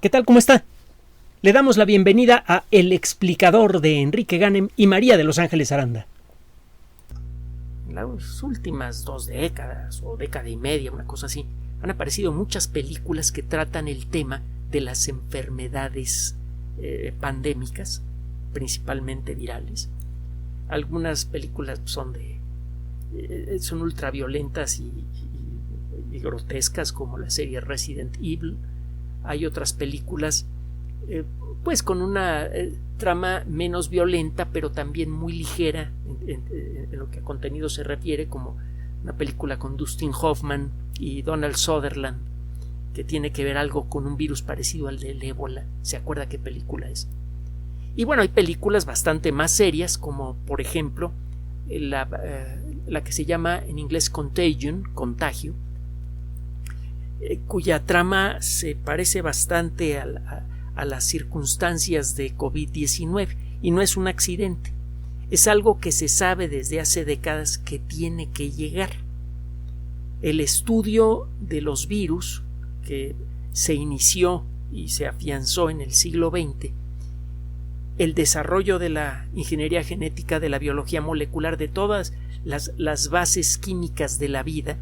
¿Qué tal? ¿Cómo está? Le damos la bienvenida a El Explicador de Enrique Ganem y María de Los Ángeles Aranda. En las últimas 2 décadas o década y media, una cosa así, han aparecido muchas películas que tratan el tema de las enfermedades pandémicas, principalmente virales. Algunas películas son ultraviolentas y grotescas, como la serie Resident Evil. Hay otras películas pues con una trama menos violenta, pero también muy ligera en lo que a contenido se refiere, como una película con Dustin Hoffman y Donald Sutherland, que tiene que ver algo con un virus parecido al del ébola. ¿Se acuerda qué película es? Y bueno, hay películas bastante más serias, como por ejemplo la que se llama en inglés Contagion, Contagio, cuya trama se parece bastante a las circunstancias de COVID-19, y no es un accidente, es algo que se sabe desde hace décadas que tiene que llegar. El estudio de los virus, que se inició y se afianzó en el siglo XX, el desarrollo de la ingeniería genética, de la biología molecular, de todas las bases químicas de la vida,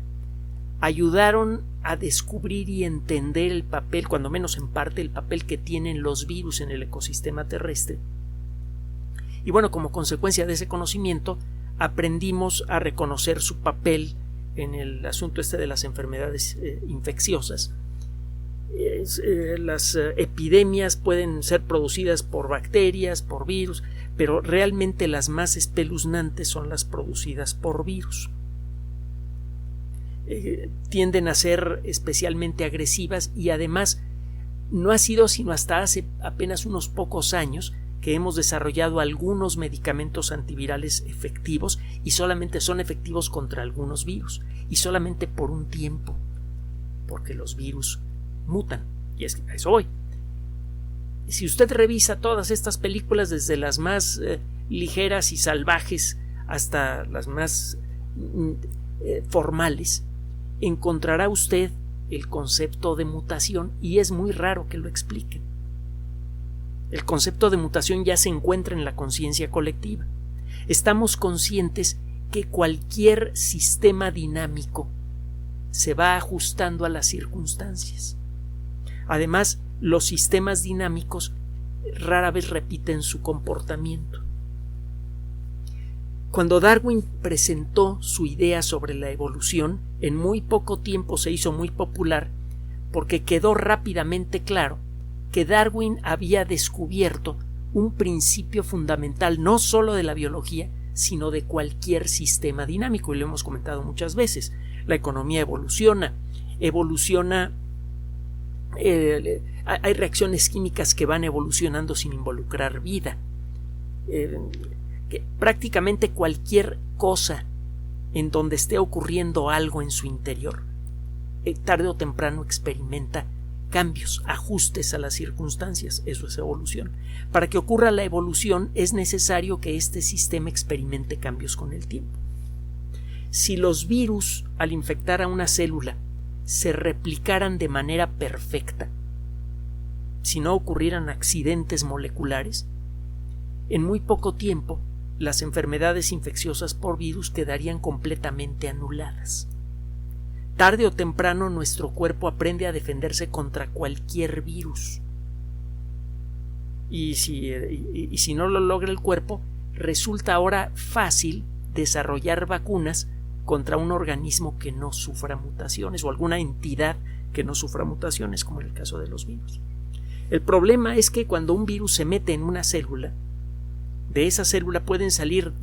ayudaron a descubrir y entender el papel, cuando menos en parte, el papel que tienen los virus en el ecosistema terrestre. Y bueno, como consecuencia de ese conocimiento, aprendimos a reconocer su papel en el asunto de las enfermedades infecciosas. Las epidemias pueden ser producidas por bacterias, por virus, pero realmente las más espeluznantes son las producidas por virus. Tienden a ser especialmente agresivas, y además no ha sido sino hasta hace apenas unos pocos años que hemos desarrollado algunos medicamentos antivirales efectivos, y solamente son efectivos contra algunos virus, y solamente por un tiempo, porque los virus mutan, y es que a eso voy. Si usted revisa todas estas películas, desde las más ligeras y salvajes hasta las más formales, encontrará usted el concepto de mutación, y es muy raro que lo expliquen. El concepto de mutación ya se encuentra en la conciencia colectiva. Estamos conscientes que cualquier sistema dinámico se va ajustando a las circunstancias. Además, los sistemas dinámicos rara vez repiten su comportamiento. Cuando Darwin presentó su idea sobre la evolución, en muy poco tiempo se hizo muy popular, porque quedó rápidamente claro que Darwin había descubierto un principio fundamental no solo de la biología, sino de cualquier sistema dinámico, y lo hemos comentado muchas veces. La economía evoluciona, hay reacciones químicas que van evolucionando sin involucrar vida. Que prácticamente cualquier cosa en donde esté ocurriendo algo en su interior, tarde o temprano experimenta cambios, ajustes a las circunstancias. Eso es evolución. Para que ocurra la evolución es necesario que este sistema experimente cambios con el tiempo. Si los virus, al infectar a una célula, se replicaran de manera perfecta, si no ocurrieran accidentes moleculares, en muy poco tiempo las enfermedades infecciosas por virus quedarían completamente anuladas. Tarde o temprano nuestro cuerpo aprende a defenderse contra cualquier virus. Y si no lo logra el cuerpo, resulta ahora fácil desarrollar vacunas contra un organismo que no sufra mutaciones, o alguna entidad que no sufra mutaciones, como en el caso de los virus. El problema es que cuando un virus se mete en una célula, de esa célula pueden salir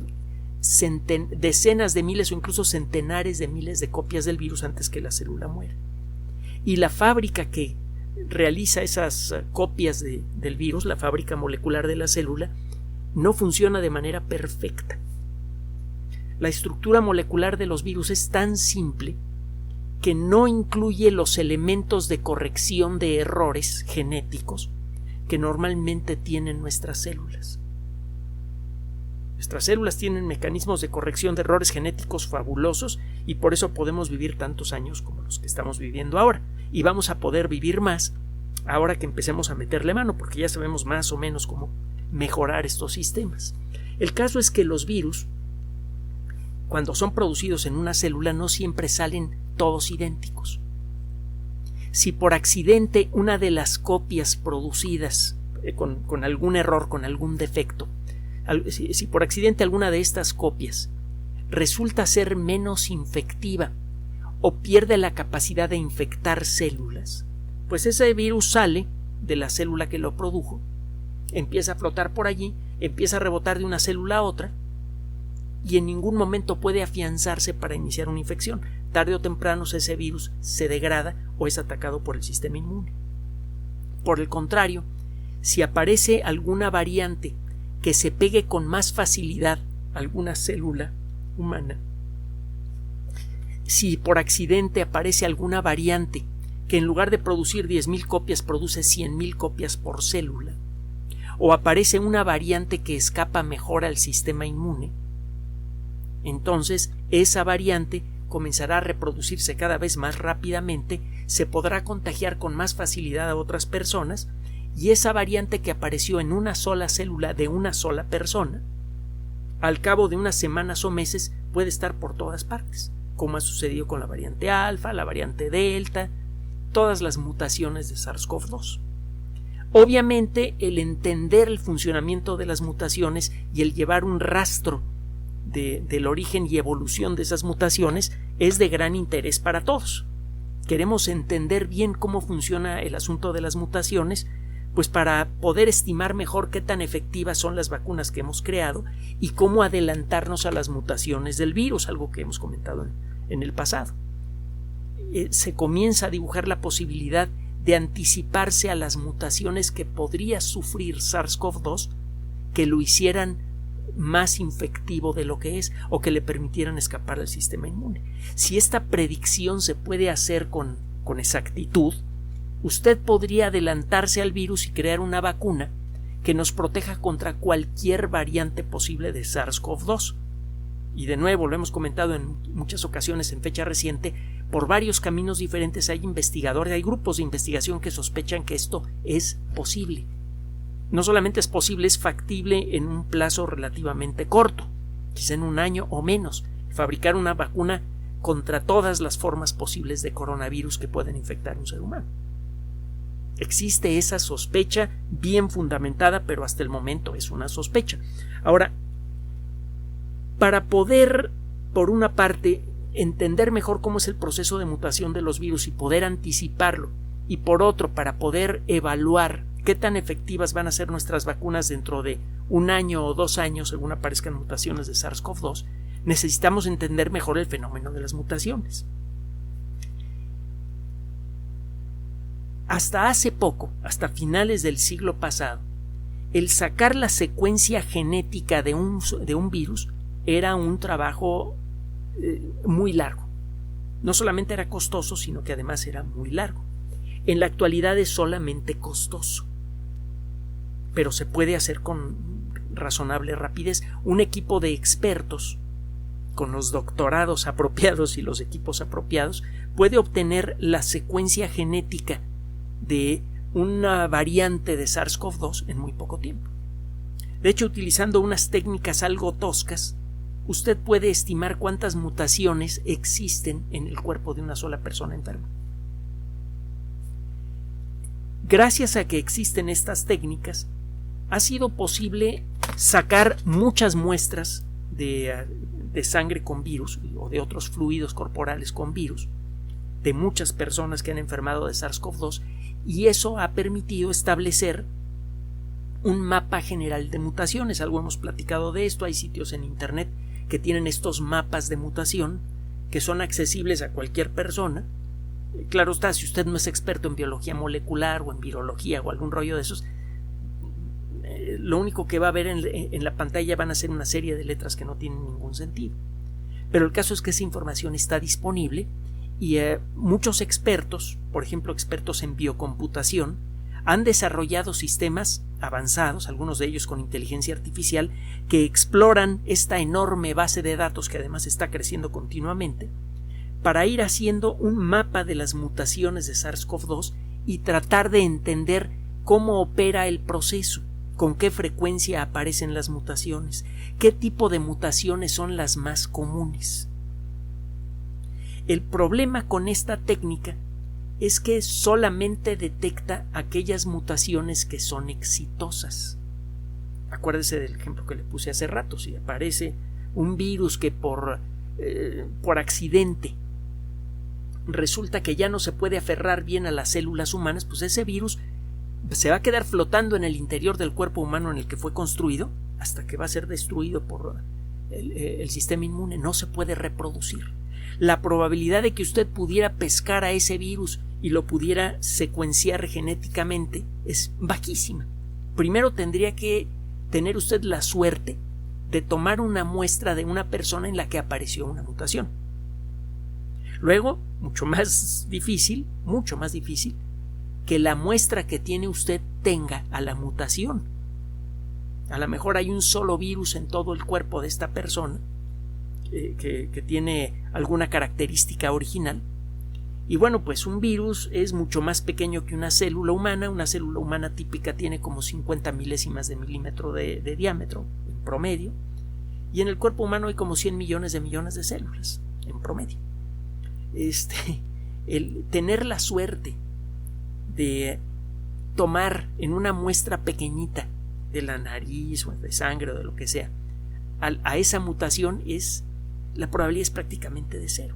decenas de miles o incluso centenares de miles de copias del virus antes que la célula muera. Y la fábrica que realiza esas copias del virus, la fábrica molecular de la célula, no funciona de manera perfecta. La estructura molecular de los virus es tan simple que no incluye los elementos de corrección de errores genéticos que normalmente tienen nuestras células. Nuestras células tienen mecanismos de corrección de errores genéticos fabulosos, y por eso podemos vivir tantos años como los que estamos viviendo ahora, y vamos a poder vivir más ahora que empecemos a meterle mano, porque ya sabemos más o menos cómo mejorar estos sistemas. El caso es que los virus, cuando son producidos en una célula, no siempre salen todos idénticos. Si por accidente una de las copias producidas con algún error, con algún defecto, si por accidente alguna de estas copias resulta ser menos infectiva o pierde la capacidad de infectar células, pues ese virus sale de la célula que lo produjo, empieza a flotar por allí, empieza a rebotar de una célula a otra y en ningún momento puede afianzarse para iniciar una infección. Tarde o temprano ese virus se degrada o es atacado por el sistema inmune. Por el contrario, si aparece alguna variante que se pegue con más facilidad a alguna célula humana, si por accidente aparece alguna variante que en lugar de producir 10.000 copias produce 100.000 copias por célula, o aparece una variante que escapa mejor al sistema inmune, entonces esa variante comenzará a reproducirse cada vez más rápidamente, se podrá contagiar con más facilidad a otras personas, y esa variante que apareció en una sola célula de una sola persona, al cabo de unas semanas o meses puede estar por todas partes, como ha sucedido con la variante alfa, la variante delta, todas las mutaciones de SARS-CoV-2. Obviamente, el entender el funcionamiento de las mutaciones y el llevar un rastro del origen y evolución de esas mutaciones es de gran interés para todos. Queremos entender bien cómo funciona el asunto de las mutaciones, pues para poder estimar mejor qué tan efectivas son las vacunas que hemos creado y cómo adelantarnos a las mutaciones del virus, algo que hemos comentado en el pasado. Se comienza a dibujar la posibilidad de anticiparse a las mutaciones que podría sufrir SARS-CoV-2 que lo hicieran más infectivo de lo que es o que le permitieran escapar del sistema inmune. Si esta predicción se puede hacer con exactitud, usted podría adelantarse al virus y crear una vacuna que nos proteja contra cualquier variante posible de SARS-CoV-2. Y de nuevo, lo hemos comentado en muchas ocasiones en fecha reciente, por varios caminos diferentes hay investigadores, hay grupos de investigación que sospechan que esto es posible. No solamente es posible, es factible en un plazo relativamente corto, quizá en un año o menos, fabricar una vacuna contra todas las formas posibles de coronavirus que pueden infectar a un ser humano. Existe esa sospecha bien fundamentada, pero hasta el momento es una sospecha. Ahora, para poder, por una parte, entender mejor cómo es el proceso de mutación de los virus y poder anticiparlo, y por otro, para poder evaluar qué tan efectivas van a ser nuestras vacunas dentro de un año o 2 años según aparezcan mutaciones de SARS-CoV-2, necesitamos entender mejor el fenómeno de las mutaciones. Hasta hace poco, hasta finales del siglo pasado, el sacar la secuencia genética de un virus era un trabajo muy largo. No solamente era costoso, sino que además era muy largo. En la actualidad es solamente costoso, pero se puede hacer con razonable rapidez. Un equipo de expertos con los doctorados apropiados y los equipos apropiados puede obtener la secuencia genética de una variante de SARS-CoV-2 en muy poco tiempo. De hecho, utilizando unas técnicas algo toscas, usted puede estimar cuántas mutaciones existen en el cuerpo de una sola persona enferma. Gracias a que existen estas técnicas, ha sido posible sacar muchas muestras de sangre con virus o de otros fluidos corporales con virus de muchas personas que han enfermado de SARS-CoV-2, y eso ha permitido establecer un mapa general de mutaciones. Algo hemos platicado de esto. Hay sitios en internet que tienen estos mapas de mutación que son accesibles a cualquier persona. Claro está, si usted no es experto en biología molecular o en virología o algún rollo de esos, lo único que va a ver en la pantalla van a ser una serie de letras que no tienen ningún sentido. Pero el caso es que esa información está disponible y muchos expertos, por ejemplo expertos en biocomputación, han desarrollado sistemas avanzados, algunos de ellos con inteligencia artificial, que exploran esta enorme base de datos que además está creciendo continuamente para ir haciendo un mapa de las mutaciones de SARS-CoV-2 y tratar de entender cómo opera el proceso, con qué frecuencia aparecen las mutaciones, qué tipo de mutaciones son las más comunes. El problema con esta técnica es que solamente detecta aquellas mutaciones que son exitosas. Acuérdese del ejemplo que le puse hace rato. Si aparece un virus que por accidente resulta que ya no se puede aferrar bien a las células humanas, pues ese virus se va a quedar flotando en el interior del cuerpo humano en el que fue construido hasta que va a ser destruido por el sistema inmune. No se puede reproducir. La probabilidad de que usted pudiera pescar a ese virus y lo pudiera secuenciar genéticamente es bajísima. Primero tendría que tener usted la suerte de tomar una muestra de una persona en la que apareció una mutación. Luego, mucho más difícil, que la muestra que tiene usted tenga a la mutación. A lo mejor hay un solo virus en todo el cuerpo de esta persona que tiene alguna característica original. Y bueno, pues un virus es mucho más pequeño que una célula humana. Una célula humana típica tiene como 50 milésimas de milímetro de diámetro en promedio. Y en el cuerpo humano hay como 100 millones de células en promedio. El tener la suerte de tomar en una muestra pequeñita de la nariz o de sangre o de lo que sea a esa mutación, la probabilidad es prácticamente de cero.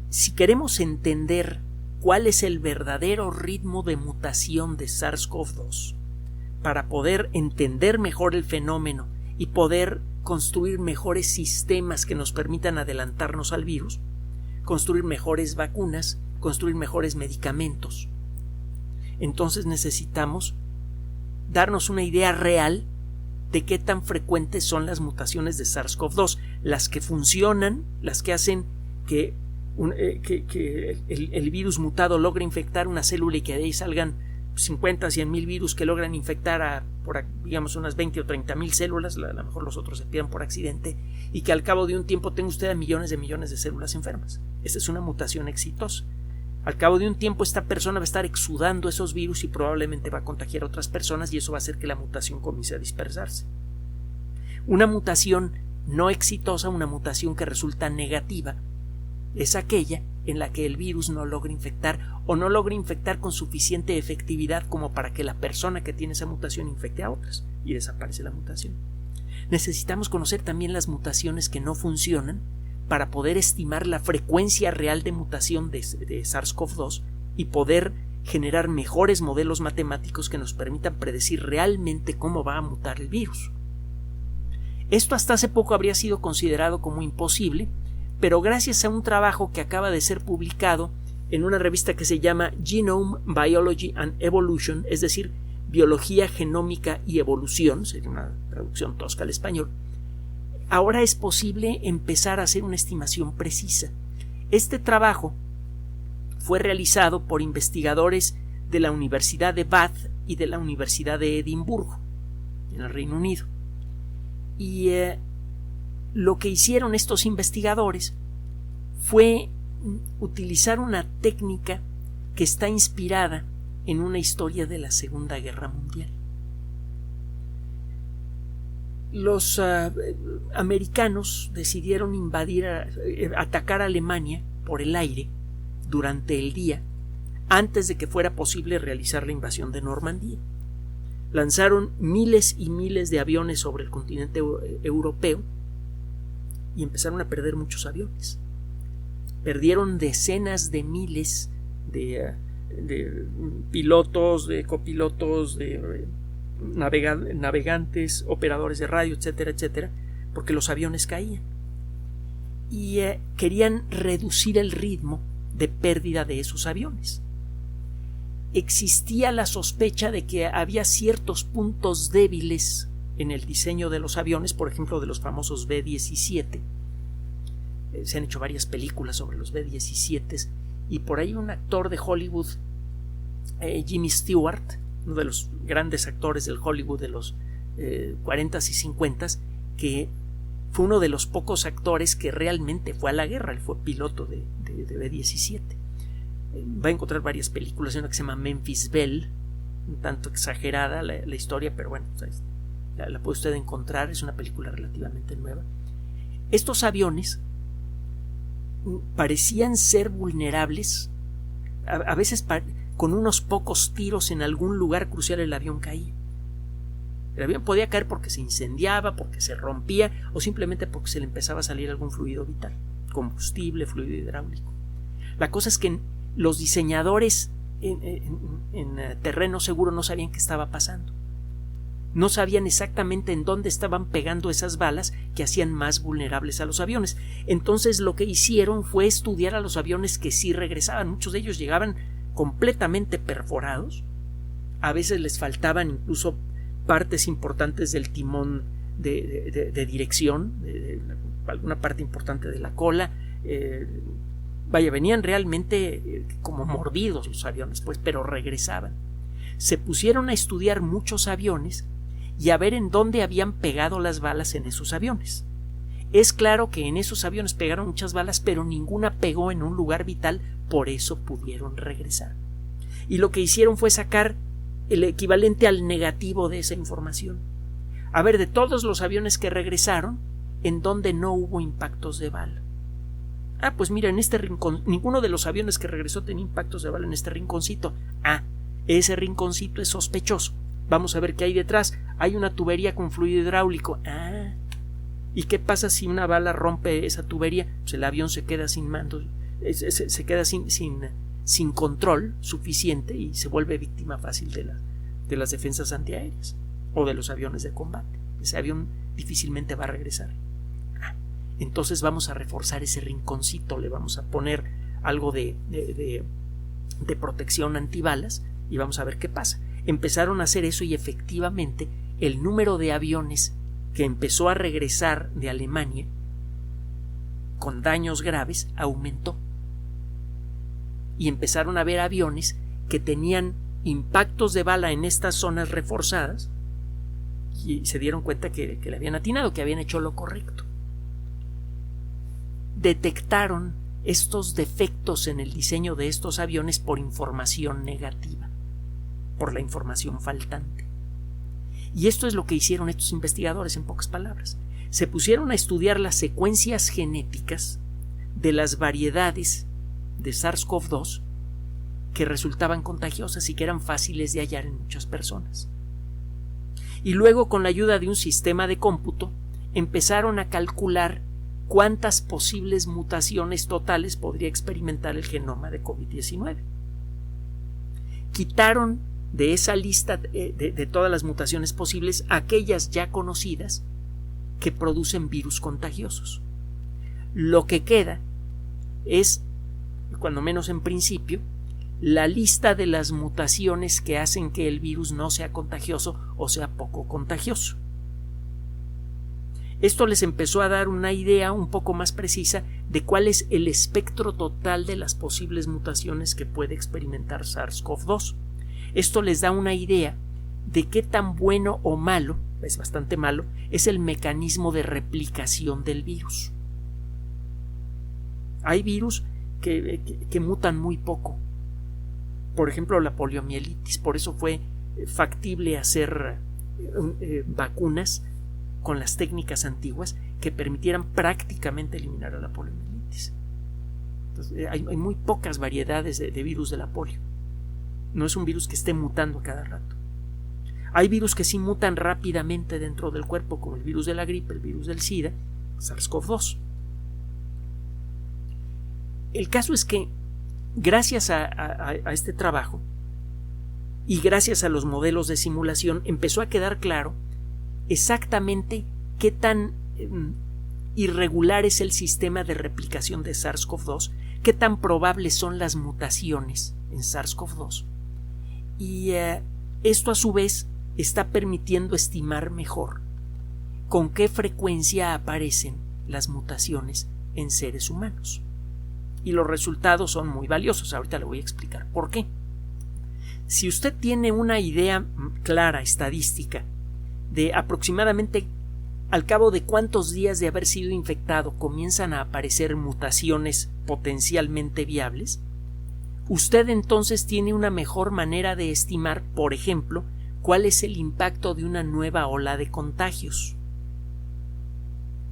Si queremos entender cuál es el verdadero ritmo de mutación de SARS-CoV-2 para poder entender mejor el fenómeno y poder construir mejores sistemas que nos permitan adelantarnos al virus, construir mejores vacunas, construir mejores medicamentos, entonces necesitamos darnos una idea real de qué tan frecuentes son las mutaciones de SARS-CoV-2, las que funcionan, las que hacen que el virus mutado logre infectar una célula y que de ahí salgan 50 a 100 mil virus que logran infectar digamos unas 20 o 30 mil células. A lo mejor los otros se pierden por accidente, y que al cabo de un tiempo tenga usted a millones de células enfermas. Esa es una mutación exitosa. Al cabo de un tiempo esta persona va a estar exudando esos virus y probablemente va a contagiar a otras personas, y eso va a hacer que la mutación comience a dispersarse. Una mutación no exitosa, una mutación que resulta negativa, es aquella en la que el virus no logra infectar o no logra infectar con suficiente efectividad como para que la persona que tiene esa mutación infecte a otras y desaparece la mutación. Necesitamos conocer también las mutaciones que no funcionan para poder estimar la frecuencia real de mutación de SARS-CoV-2 y poder generar mejores modelos matemáticos que nos permitan predecir realmente cómo va a mutar el virus. Esto hasta hace poco habría sido considerado como imposible, pero gracias a un trabajo que acaba de ser publicado en una revista que se llama Genome Biology and Evolution, es decir, Biología, Genómica y Evolución, sería una traducción tosca al español, ahora es posible empezar a hacer una estimación precisa. Este trabajo fue realizado por investigadores de la Universidad de Bath y de la Universidad de Edimburgo, en el Reino Unido. Y lo que hicieron estos investigadores fue utilizar una técnica que está inspirada en una historia de la Segunda Guerra Mundial. Los americanos decidieron atacar a Alemania por el aire durante el día, antes de que fuera posible realizar la invasión de Normandía. Lanzaron miles y miles de aviones sobre el continente europeo y empezaron a perder muchos aviones. Perdieron decenas de miles de pilotos, de copilotos, de navegantes, operadores de radio, etcétera, etcétera, porque los aviones caían. Y querían reducir el ritmo de pérdida de esos aviones. Existía la sospecha de que había ciertos puntos débiles en el diseño de los aviones, por ejemplo de los famosos B-17. Se han hecho varias películas sobre los B-17 y por ahí un actor de Hollywood, Jimmy Stewart, uno de los grandes actores del Hollywood de los 40s y 50s, que fue uno de los pocos actores que realmente fue a la guerra. Él fue piloto de B-17. Va a encontrar varias películas, una que se llama Memphis Belle, un tanto exagerada la historia, pero bueno, la puede usted encontrar, es una película relativamente nueva. Estos aviones parecían ser vulnerables, a veces con unos pocos tiros en algún lugar crucial el avión caía. El avión podía caer porque se incendiaba, porque se rompía o simplemente porque se le empezaba a salir algún fluido vital, combustible, fluido hidráulico. La cosa es que los diseñadores en terreno seguro no sabían qué estaba pasando. No sabían exactamente en dónde estaban pegando esas balas que hacían más vulnerables a los aviones. Entonces lo que hicieron fue estudiar a los aviones que sí regresaban. Muchos de ellos llegaban completamente perforados. A veces les faltaban incluso partes importantes del timón de dirección, de alguna parte importante de la cola. Venían realmente como mordidos los aviones, pues, pero regresaban. Se pusieron a estudiar muchos aviones y a ver en dónde habían pegado las balas en esos aviones. Es claro que en esos aviones pegaron muchas balas, pero ninguna pegó en un lugar vital, por eso pudieron regresar. Y lo que hicieron fue sacar el equivalente al negativo de esa información. A ver, de todos los aviones que regresaron, en dónde no hubo impactos de bala. Pues mira, en este rincón, ninguno de los aviones que regresó tenía impactos de bala en este rinconcito. Ese rinconcito es sospechoso. Vamos a ver qué hay detrás. Hay una tubería con fluido hidráulico. ¿Y qué pasa si una bala rompe esa tubería? Pues el avión se queda sin mando, se queda sin control suficiente y se vuelve víctima fácil de las defensas antiaéreas o de los aviones de combate. Ese avión difícilmente va a regresar. Entonces vamos a reforzar ese rinconcito, le vamos a poner algo de protección antibalas y vamos a ver qué pasa. Empezaron a hacer eso y efectivamente el número de aviones que empezó a regresar de Alemania con daños graves aumentó. Y empezaron a ver aviones que tenían impactos de bala en estas zonas reforzadas y se dieron cuenta que le habían atinado, que habían hecho lo correcto. Detectaron estos defectos en el diseño de estos aviones por información negativa, por la información faltante. Y esto es lo que hicieron estos investigadores, en pocas palabras. Se pusieron a estudiar las secuencias genéticas de las variedades de SARS-CoV-2 que resultaban contagiosas y que eran fáciles de hallar en muchas personas. Y luego, con la ayuda de un sistema de cómputo, empezaron a calcular cuántas posibles mutaciones totales podría experimentar el genoma de COVID-19. Quitaron de esa lista de todas las mutaciones posibles aquellas ya conocidas que producen virus contagiosos. Lo que queda es, cuando menos en principio, la lista de las mutaciones que hacen que el virus no sea contagioso o sea poco contagioso. Esto les empezó a dar una idea un poco más precisa de cuál es el espectro total de las posibles mutaciones que puede experimentar SARS-CoV-2. Esto les da una idea de qué tan bueno o malo, es bastante malo, es el mecanismo de replicación del virus. Hay virus que mutan muy poco. Por ejemplo, la poliomielitis. Por eso fue factible hacer vacunas con las técnicas antiguas que permitieran prácticamente eliminar a la poliomielitis. Entonces, hay muy pocas variedades de virus de la polio. No es un virus que esté mutando a cada rato. Hay virus que sí mutan rápidamente dentro del cuerpo, como el virus de la gripe, el virus del SIDA, SARS-CoV-2. El caso es que gracias a este trabajo y gracias a los modelos de simulación empezó a quedar claro exactamente qué tan irregular es el sistema de replicación de SARS-CoV-2, qué tan probables son las mutaciones en SARS-CoV-2. Y esto a su vez está permitiendo estimar mejor con qué frecuencia aparecen las mutaciones en seres humanos. Y los resultados son muy valiosos. Ahorita le voy a explicar por qué. Si usted tiene una idea clara, estadística, de aproximadamente al cabo de cuántos días de haber sido infectado comienzan a aparecer mutaciones potencialmente viables, usted entonces tiene una mejor manera de estimar, por ejemplo, cuál es el impacto de una nueva ola de contagios.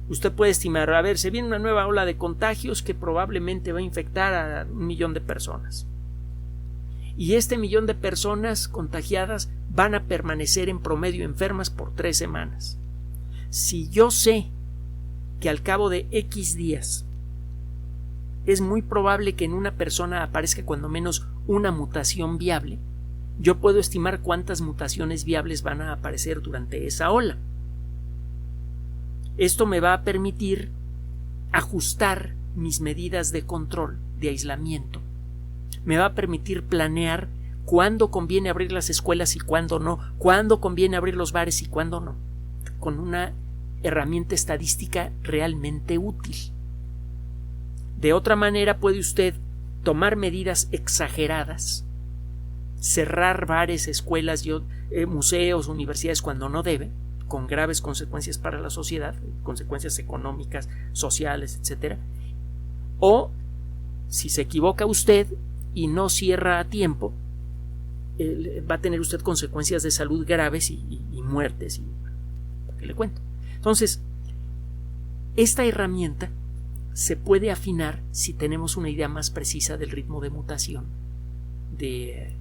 Usted puede estimar, a ver, se viene una nueva ola de contagios que probablemente va a infectar a 1 millón de personas. Y este 1 millón de personas contagiadas van a permanecer en promedio enfermas por 3 semanas. Si yo sé que al cabo de X días es muy probable que en una persona aparezca cuando menos una mutación viable, yo puedo estimar cuántas mutaciones viables van a aparecer durante esa ola. Esto me va a permitir ajustar mis medidas de control, de aislamiento. Me va a permitir planear cuándo conviene abrir las escuelas y cuándo no, cuándo conviene abrir los bares y cuándo no, con una herramienta estadística realmente útil. De otra manera puede usted tomar medidas exageradas, cerrar bares, escuelas, museos, universidades cuando no debe, con graves consecuencias para la sociedad, consecuencias económicas, sociales, etc. O, si se equivoca usted y no cierra a tiempo, va a tener usted consecuencias de salud graves y muertes. ¿Para qué le cuento? Entonces, esta herramienta se puede afinar si tenemos una idea más precisa del ritmo de mutación de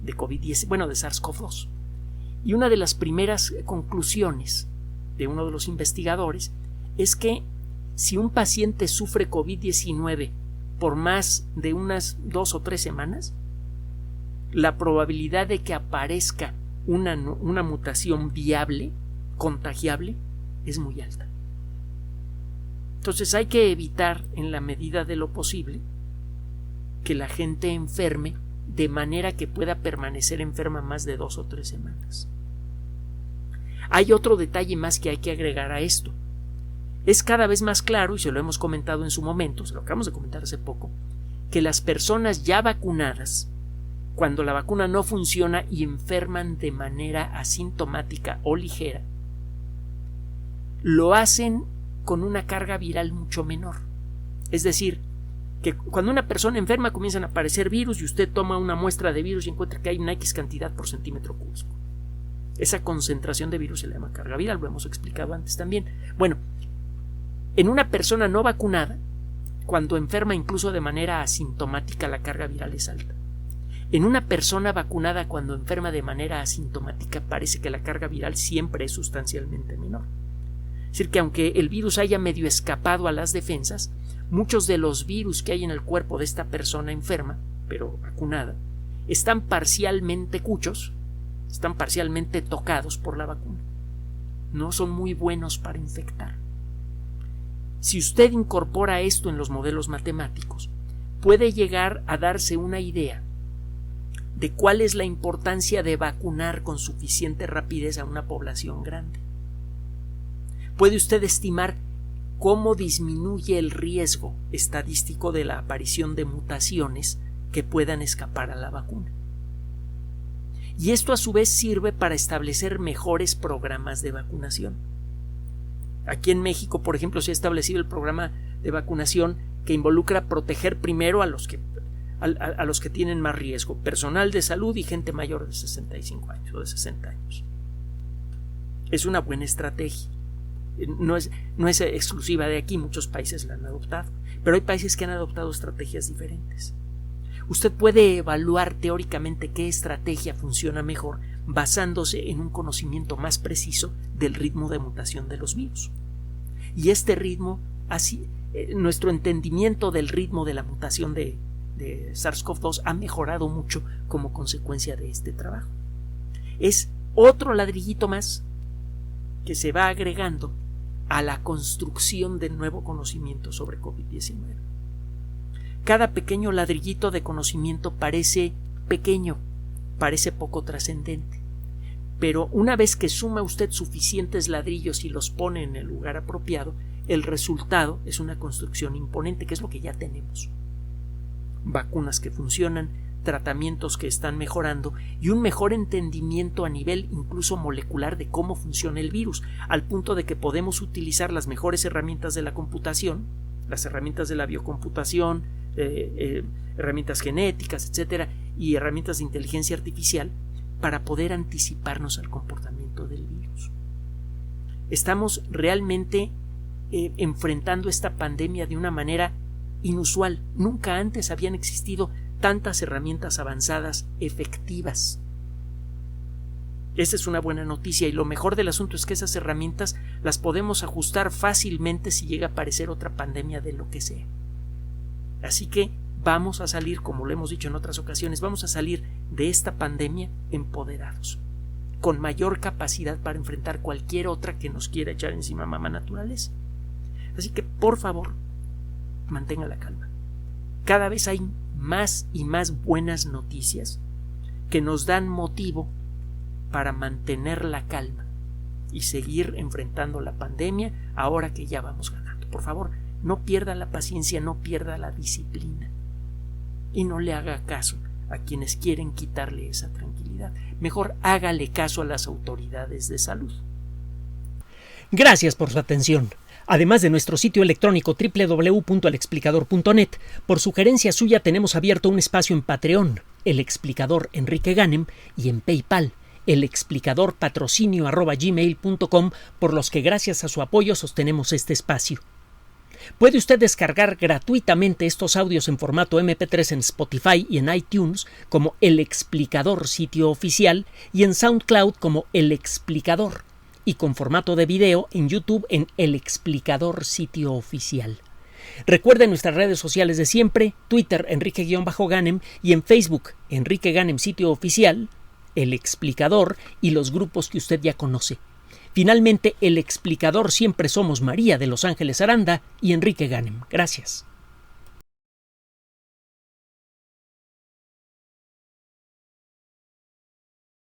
COVID-19, bueno, de SARS-CoV-2. Y una de las primeras conclusiones de uno de los investigadores es que si un paciente sufre COVID-19 por más de unas 2 o 3 semanas, la probabilidad de que aparezca una mutación viable, contagiable, es muy alta. Entonces hay que evitar en la medida de lo posible que la gente enferme de manera que pueda permanecer enferma más de 2 o 3 semanas. Hay otro detalle más que hay que agregar a esto. Es cada vez más claro, y se lo hemos comentado en su momento, se lo acabamos de comentar hace poco, que las personas ya vacunadas, cuando la vacuna no funciona y enferman de manera asintomática o ligera, lo hacen con una carga viral mucho menor. Es decir, que cuando una persona enferma comienzan a aparecer virus y usted toma una muestra de virus y encuentra que hay una X cantidad por centímetro cúbico. Esa concentración de virus se le llama carga viral, lo hemos explicado antes también. Bueno, en una persona no vacunada, cuando enferma incluso de manera asintomática, la carga viral es alta. En una persona vacunada, cuando enferma de manera asintomática, parece que la carga viral siempre es sustancialmente menor. Es decir, que aunque el virus haya medio escapado a las defensas, muchos de los virus que hay en el cuerpo de esta persona enferma, pero vacunada, están parcialmente cuchos, están parcialmente tocados por la vacuna. No son muy buenos para infectar. Si usted incorpora esto en los modelos matemáticos, puede llegar a darse una idea de cuál es la importancia de vacunar con suficiente rapidez a una población grande. Puede usted estimar cómo disminuye el riesgo estadístico de la aparición de mutaciones que puedan escapar a la vacuna. Y esto a su vez sirve para establecer mejores programas de vacunación. Aquí en México, por ejemplo, se ha establecido el programa de vacunación que involucra proteger primero a los que tienen más riesgo, personal de salud y gente mayor de 65 años o de 60 años. Es una buena estrategia. No es exclusiva de aquí, muchos países la han adoptado, pero hay países que han adoptado estrategias diferentes. Usted puede evaluar teóricamente qué estrategia funciona mejor basándose en un conocimiento más preciso del ritmo de mutación de los virus. Y este ritmo, nuestro entendimiento del ritmo de la mutación de SARS-CoV-2 ha mejorado mucho como consecuencia de este trabajo. Es otro ladrillito más que se va agregando a la construcción de nuevo conocimiento sobre COVID-19. Cada pequeño ladrillito de conocimiento parece pequeño, parece poco trascendente, pero una vez que suma usted suficientes ladrillos y los pone en el lugar apropiado, el resultado es una construcción imponente, que es lo que ya tenemos. Vacunas que funcionan, tratamientos que están mejorando y un mejor entendimiento a nivel incluso molecular de cómo funciona el virus, al punto de que podemos utilizar las mejores herramientas de la computación las herramientas de la biocomputación, herramientas genéticas, etcétera, y herramientas de inteligencia artificial para poder anticiparnos al comportamiento del virus. Estamos realmente enfrentando esta pandemia de una manera inusual. Nunca antes habían existido tantas herramientas avanzadas efectivas. Esa es una buena noticia, y lo mejor del asunto es que esas herramientas las podemos ajustar fácilmente si llega a aparecer otra pandemia de lo que sea. Así que vamos a salir, como lo hemos dicho en otras ocasiones, vamos a salir de esta pandemia empoderados, con mayor capacidad para enfrentar cualquier otra que nos quiera echar encima mamá naturaleza. Así que, por favor, mantenga la calma. Cada vez hay más y más buenas noticias que nos dan motivo para mantener la calma y seguir enfrentando la pandemia ahora que ya vamos ganando. Por favor, no pierda la paciencia, no pierda la disciplina y no le haga caso a quienes quieren quitarle esa tranquilidad. Mejor hágale caso a las autoridades de salud. Gracias por su atención. Además de nuestro sitio electrónico www.alexplicador.net, por sugerencia suya tenemos abierto un espacio en Patreon, El Explicador Enrique Ganem, y en PayPal, elexplicadorpatrocinio@gmail.com, por los que gracias a su apoyo sostenemos este espacio. Puede usted descargar gratuitamente estos audios en formato MP3 en Spotify y en iTunes como El Explicador Sitio Oficial, y en SoundCloud como El Explicador, y con formato de video en YouTube en El Explicador Sitio Oficial. Recuerde nuestras redes sociales de siempre: Twitter Enrique-Ganem, y en Facebook Enrique Ganem Sitio Oficial, El Explicador y los grupos que usted ya conoce. Finalmente, El Explicador siempre somos María de Los Ángeles Aranda y Enrique Ganem. Gracias.